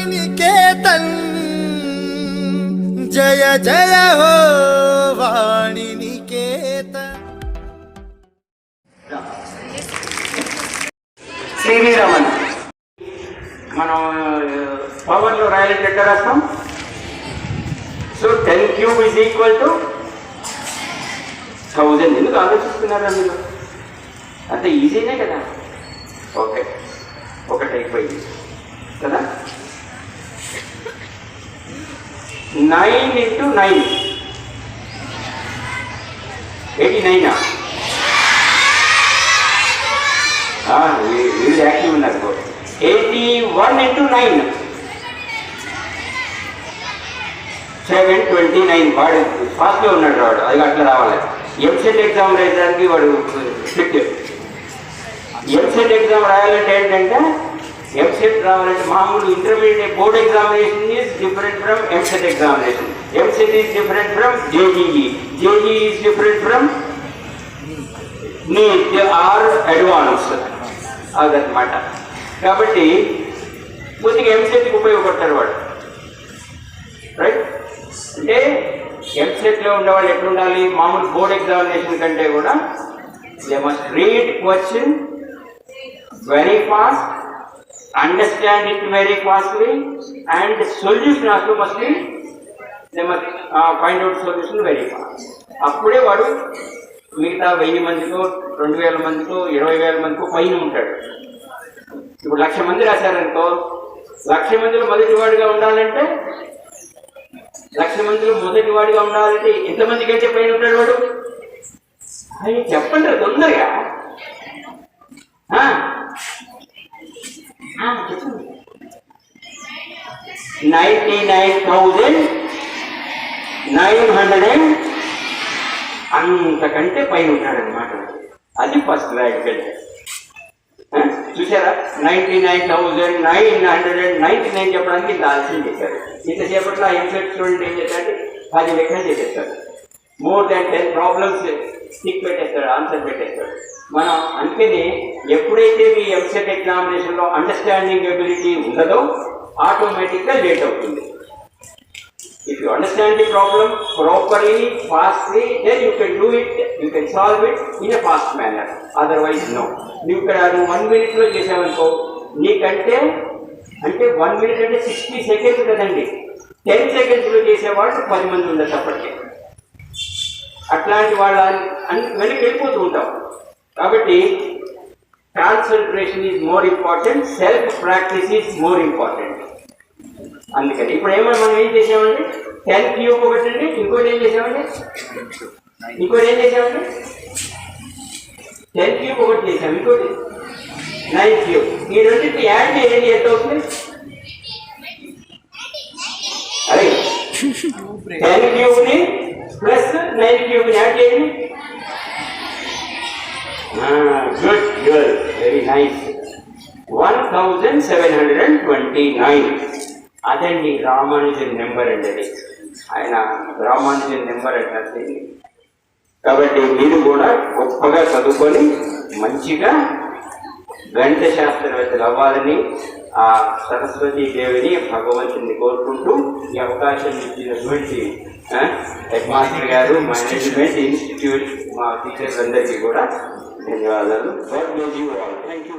వాణినికేతన్ జయ జయ హో వాణినికేతన్. సివి రమణ. మనం పవర్లో రాయాలంటే ఎట్లా రాస్తాం? So 10 cube is equal to 1000. ఎందుకు ఆలోచిస్తున్నారా మీరు? అంత ఈజీనే కదా. ఓకే, ఒకటి అయిపోయింది కదా. 9 into 9 89. వీళ్ళు యాక్టివ్ ఉన్నారు. 81 into 9 729. వాడు ఫాస్ట్లో ఉన్నాడు. వాడు అది అట్లా రావాలి. ఎంసెట్ ఎగ్జామ్ రాయడానికి వాడు స్ట్రిక్ట్. ఎంసెట్ ఎగ్జామ్ రాయాలంటే ఏంటంటే, ఎంసెట్ రావాలంటే మామూలు intermediate board examination is different from EAMCET examination. EAMCET is different from JEE. JEE is different from NEET or advance. అదనమాట. కాబట్టి కొద్దిగా ఎంసెట్కి ఉపయోగపడతారు వాడు. రైట్? అంటే ఎంసెట్లో ఉండేవాళ్ళు ఎట్లుండాలి? మామూలు బోర్డ్ ఎగ్జామినేషన్ కంటే కూడా they must read question very fast, understand it very fastly, and solution also must be they must find out solution very fast. అప్పుడే వాడు మిగతా 1000 మందికో 2000 మందికో 20,000 మందికో పైన ఉంటాడు. ఇప్పుడు 1,00,000 మంది రాశారనుకో, 1,00,000 మందిలో మొదటివాడిగా ఉండాలంటే 1,00,000 మందిలో మొదటివాడిగా ఉండాలంటే ఎంతమందికి అయితే పైన ఉంటాడు వాడు? అది చెప్పండి తొందరగా. చెప్పండి. 99,900 అంతకంటే పైన ఉంటాడనమాట. అది ఫస్ట్ ర్యాంక్. చూసారా? 99,999 చెప్పడానికి ఇంత ఆలస్యం చేశారు. ఇంతసేపట్లో ఎంసెట్ స్టూడెంట్ ఏం చేశారంటే 10 లెక్కలు చేసేస్తారు. మోర్ దాన్ 10 ప్రాబ్లమ్స్ టిక్ పెట్టేస్తాడు, ఆన్సర్ పెట్టేస్తాడు. మనం అందుకని ఎప్పుడైతే మీ ఎంసెట్ ఎగ్జామినేషన్లో అండర్స్టాండింగ్ ఎబిలిటీ ఉండదో ఆటోమేటిక్గా లేట్ అవుతుంది. If you understand the problem properly, fastly, then you can do it, you can solve it in a fast manner. Otherwise, no. నువ్వు 1 minute చేసావనుకో, నీకంటే అంటే 1 minute అంటే 60 seconds కదండి. 10 seconds చేసేవాళ్ళు 10 మంది ఉండదు అప్పటికే. అట్లాంటి వాళ్ళ వెనక్కి వెళ్ళిపోతూ ఉంటాం. కాబట్టి concentration is more important, self practice is more important. అందుకని ఇప్పుడు మనం ఏం చేసామండి? 10 cube ఒకటండి, ఇంకోటి ఏం చేసామండి? 10 cube ఒకటి చేసాం, ఇంకోటి 9 cube. ఈ రెండింటి యాడ్ చేయండి, ఎంత అవుతుంది? అదే 10 cube ని ప్లస్ 9 cube ని యాడ్ చేయండి. Good, good, very nice. 1729. అదండి రామానుజన్ నెంబర్ అండి. అది ఆయన రామానుజన్ నెంబర్ అంటే. కాబట్టి మీరు కూడా గొప్పగా చదువుకొని మంచిగా గణిత శాస్త్రవేత్తలు అవ్వాలని ఆ సరస్వతీ దేవిని భగవంతుని కోరుకుంటూ ఈ అవకాశం ఇచ్చినటువంటి హెడ్ మాస్టర్ గారు, మేనేజ్మెంట్ ఇన్స్టిట్యూట్, మా టీచర్స్ అందరికీ కూడా ధన్యవాదాలు. Thank you.